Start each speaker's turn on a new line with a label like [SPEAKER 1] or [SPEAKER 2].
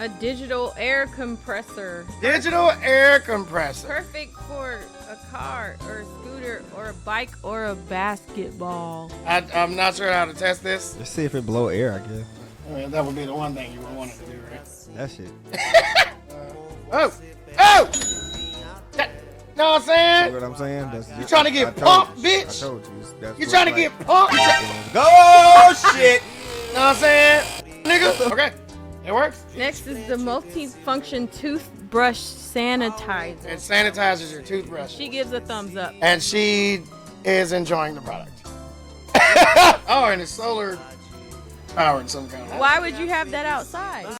[SPEAKER 1] A digital air compressor.
[SPEAKER 2] Digital air compressor.
[SPEAKER 1] Perfect for a car or a scooter or a bike or a basketball.
[SPEAKER 2] I'm not sure how to test this.
[SPEAKER 3] Let's see if it blow air, I guess.
[SPEAKER 2] I mean, that would be the one thing you would want it to do, right?
[SPEAKER 3] That shit.
[SPEAKER 2] Oh! Oh! Know what I'm saying?
[SPEAKER 3] See what I'm saying? That's
[SPEAKER 2] You trying to get pumped, bitch?
[SPEAKER 3] I told you. That's
[SPEAKER 2] You
[SPEAKER 3] what
[SPEAKER 2] trying to
[SPEAKER 3] it's
[SPEAKER 2] get pumped?
[SPEAKER 3] Go shit!
[SPEAKER 2] Know what I'm saying? Nigga? Okay. It works.
[SPEAKER 1] Next is the multi-function toothbrush sanitizer.
[SPEAKER 2] It sanitizes your toothbrush.
[SPEAKER 1] She gives a thumbs up.
[SPEAKER 2] And she is enjoying the product. Oh, and it's solar powered some kind of way.
[SPEAKER 1] Why would you have that outside?